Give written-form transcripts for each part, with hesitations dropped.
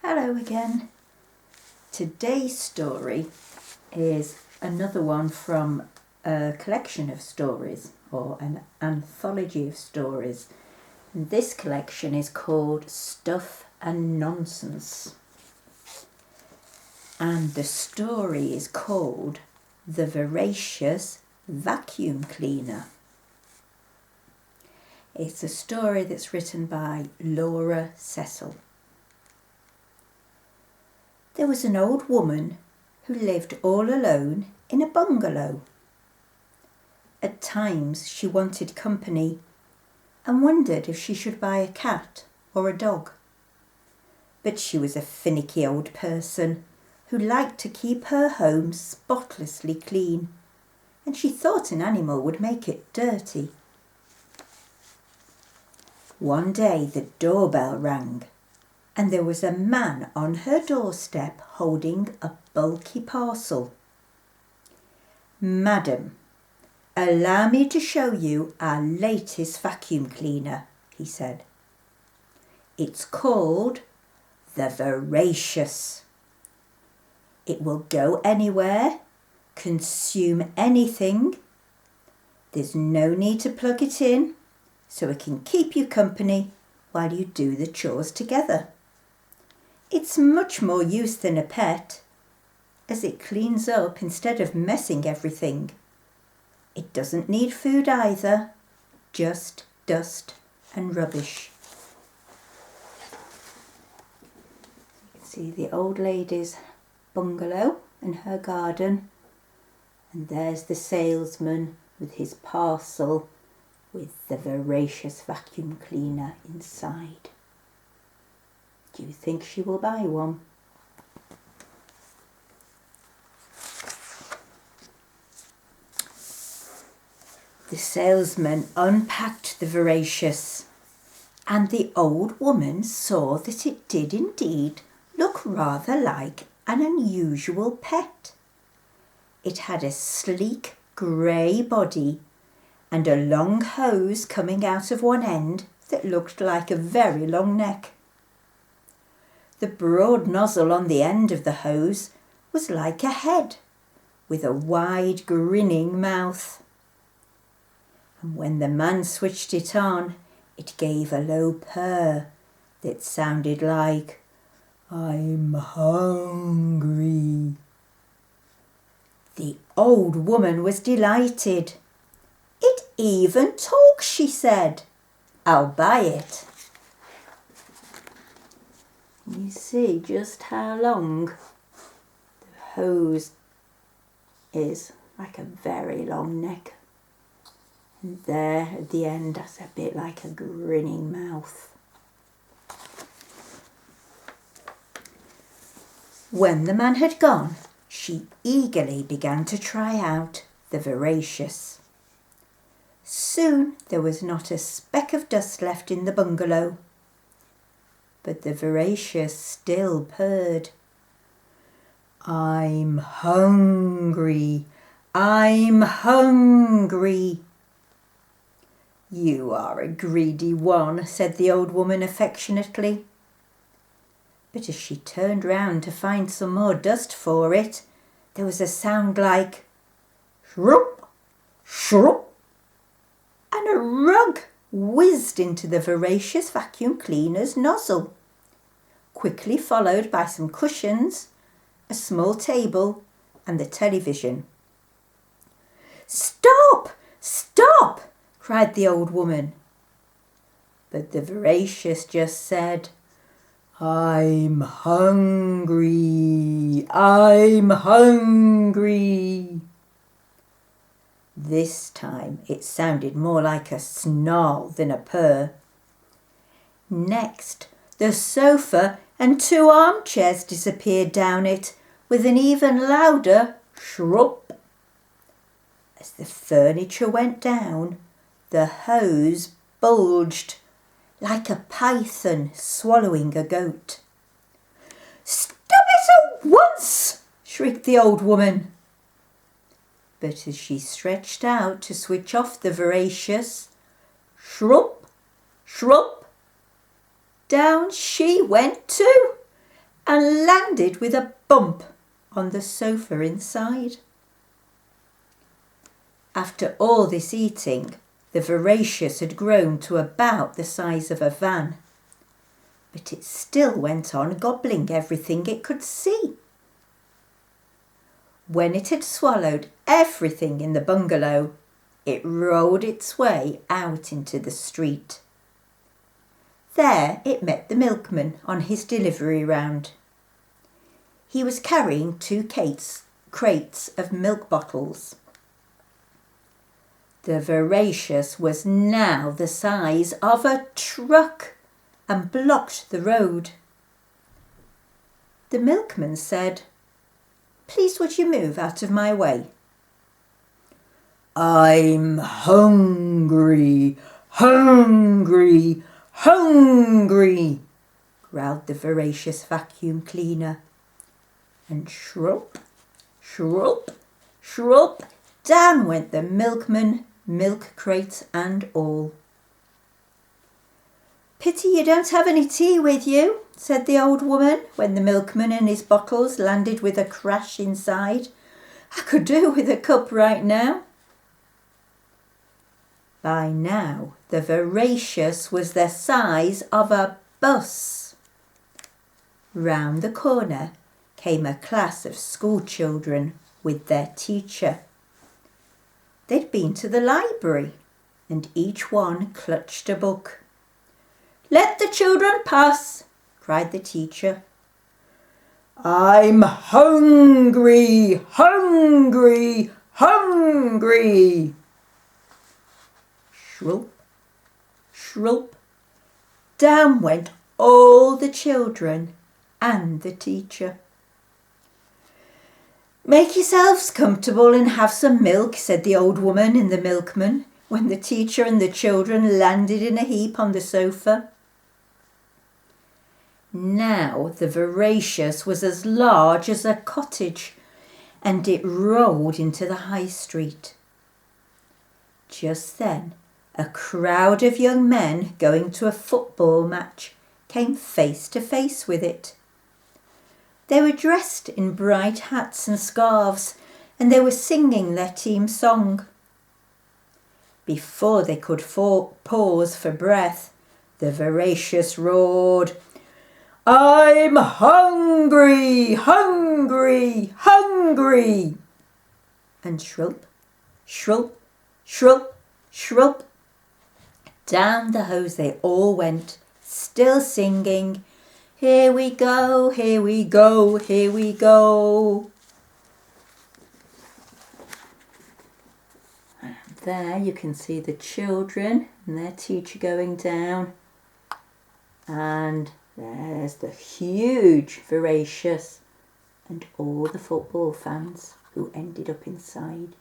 Hello again. Today's story is another one from a collection of stories or an anthology of stories. And this collection is called Stuff and Nonsense. And the story is called The Voracious Vacuum Cleaner. It's a story that's written by Laura Cecil. There was an old woman who lived all alone in a bungalow. At times she wanted company and wondered if she should buy a cat or a dog. But she was a finicky old person who liked to keep her home spotlessly clean, and she thought an animal would make it dirty. One day the doorbell rang, and there was a man on her doorstep holding a bulky parcel. "Madam, allow me to show you our latest vacuum cleaner," he said. "It's called the Voracious. It will go anywhere, consume anything. There's no need to plug it in, so it can keep you company while you do the chores together. It's much more use than a pet, as it cleans up instead of messing everything. It doesn't need food either, just dust and rubbish." You can see the old lady's bungalow and her garden, and there's the salesman with his parcel with the Voracious vacuum cleaner inside. Do you think she will buy one? The salesman unpacked the Voracious, and the old woman saw that it did indeed look rather like an unusual pet. It had a sleek grey body and a long hose coming out of one end that looked like a very long neck. The broad nozzle on the end of the hose was like a head, with a wide grinning mouth. And when the man switched it on, it gave a low purr that sounded like, "I'm hungry." The old woman was delighted. "It even talks," she said. "I'll buy it." You see just how long the hose is, like a very long neck. And there at the end, that's a bit like a grinning mouth. When the man had gone, she eagerly began to try out the Voracious. Soon there was not a speck of dust left in the bungalow, but the Voracious still purred. "I'm hungry, I'm hungry." "You are a greedy one," said the old woman affectionately. But as she turned round to find some more dust for it, there was a sound like shrup, shrup, and a rug whizzed into the Voracious vacuum cleaner's nozzle, quickly followed by some cushions, a small table, and the television. "Stop! Stop!" cried the old woman. But the Voracious just said, "I'm hungry, I'm hungry." This time it sounded more like a snarl than a purr. Next, the sofa and 2 armchairs disappeared down it with an even louder shrup. As the furniture went down, the hose bulged like a python swallowing a goat. "Stop it at once!" shrieked the old woman. But as she stretched out to switch off the Voracious, shrup, shrup, down she went too, and landed with a bump on the sofa inside. After all this eating, the Voracious had grown to about the size of a van, but it still went on gobbling everything it could see. When it had swallowed everything in the bungalow, it rolled its way out into the street. There it met the milkman on his delivery round. He was carrying 2 crates of milk bottles. The Voracious was now the size of a truck and blocked the road. The milkman said, "Please would you move out of my way?" "I'm hungry, hungry, hungry," growled the Voracious vacuum cleaner. And shrup, shrup, shrup, down went the milkman, milk crate and all. "Pity you don't have any tea with you," said the old woman, when the milkman and his bottles landed with a crash inside. "I could do with a cup right now." By now, the Voracious was the size of a bus. Round the corner came a class of school children with their teacher. They'd been to the library, and each one clutched a book. "Let the children pass," cried the teacher. "I'm hungry, hungry, hungry." Shrup, shrup, down went all the children and the teacher. "Make yourselves comfortable and have some milk," said the old woman and the milkman, when the teacher and the children landed in a heap on the sofa. Now the Voracious was as large as a cottage, and it rolled into the high street. Just then, a crowd of young men going to a football match came face to face with it. They were dressed in bright hats and scarves, and they were singing their team song. Before they could pause for breath, the Voracious roared, "I'm hungry, hungry, hungry!" And shrup, shrup, shrup, shrup, down the hose they all went, still singing, "Here we go, here we go, here we go." And there you can see the children and their teacher going down. And there's the huge Voracious and all the football fans who ended up inside.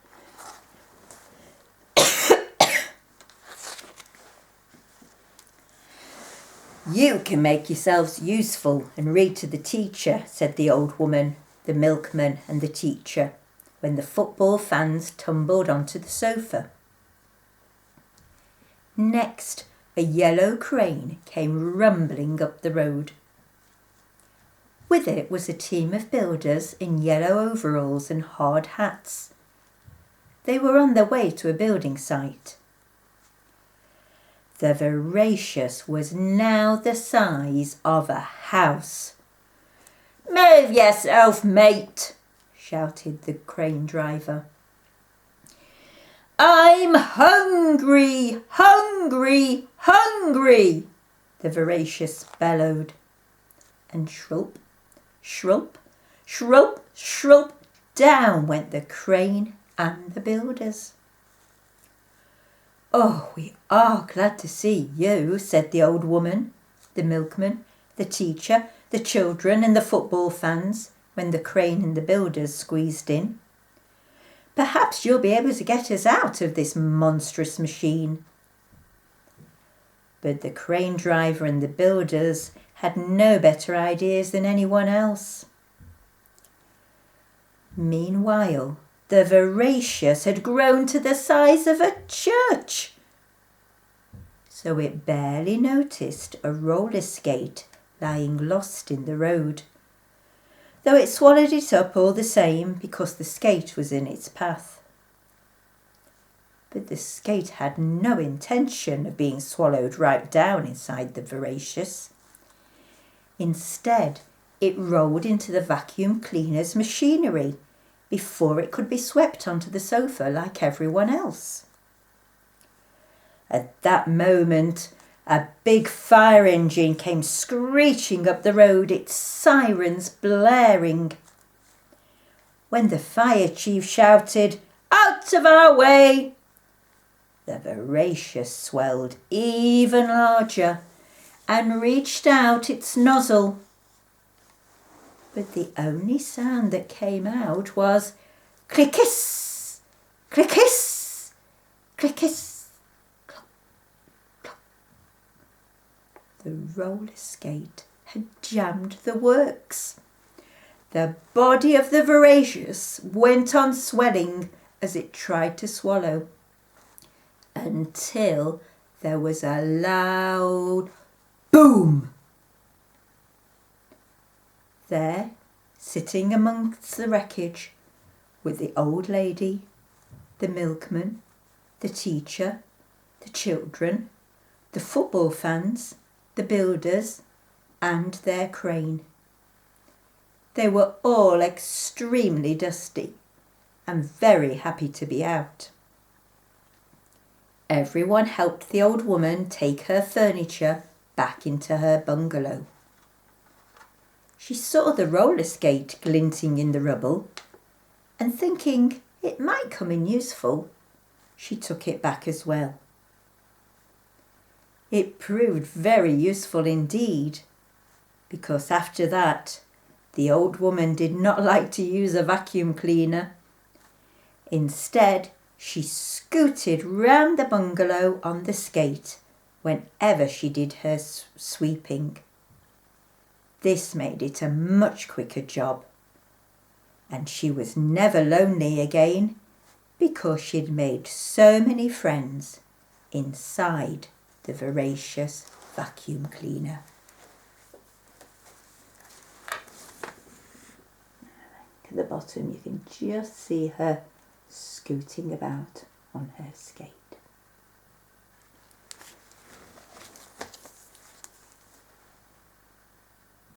"You can make yourselves useful and read to the teacher," said the old woman, the milkman and the teacher, when the football fans tumbled onto the sofa. Next, a yellow crane came rumbling up the road. With it was a team of builders in yellow overalls and hard hats. They were on their way to a building site. The Voracious was now the size of a house. "Move yourself, mate," shouted the crane driver. "I'm hungry, hungry, hungry," the Voracious bellowed. And shrup, shrup, shrup, shrup, down went the crane and the builders. "Oh, we are glad to see you," said the old woman, the milkman, the teacher, the children and the football fans, when the crane and the builders squeezed in. "Perhaps you'll be able to get us out of this monstrous machine." But the crane driver and the builders had no better ideas than anyone else. Meanwhile, the Voracious had grown to the size of a church, so it barely noticed a roller skate lying lost in the road though it swallowed it up all the same because the skate was in its path. But the skate had no intention of being swallowed right down inside the Voracious. Instead, it rolled into the vacuum cleaner's machinery before it could be swept onto the sofa like everyone else. At that moment, a big fire engine came screeching up the road, its sirens blaring. When the fire chief shouted, "Out of our way!" the Voracious swelled even larger and reached out its nozzle. But the only sound that came out was click-hiss, click-hiss, click-hiss. The roller skate had jammed the works. The body of the Voracious went on swelling as it tried to swallow, until there was a loud boom. There, sitting amongst the wreckage, were the old lady, the milkman, the teacher, the children, the football fans, the builders, and their crane. They were all extremely dusty and very happy to be out. Everyone helped the old woman take her furniture back into her bungalow. She saw the roller skate glinting in the rubble, and thinking it might come in useful, she took it back as well. It proved very useful indeed, because after that, the old woman did not like to use a vacuum cleaner. Instead, she scooted round the bungalow on the skate whenever she did her sweeping. This made it a much quicker job, and she was never lonely again because she'd made so many friends inside the Voracious vacuum cleaner. At the bottom you can just see her scooting about on her skate.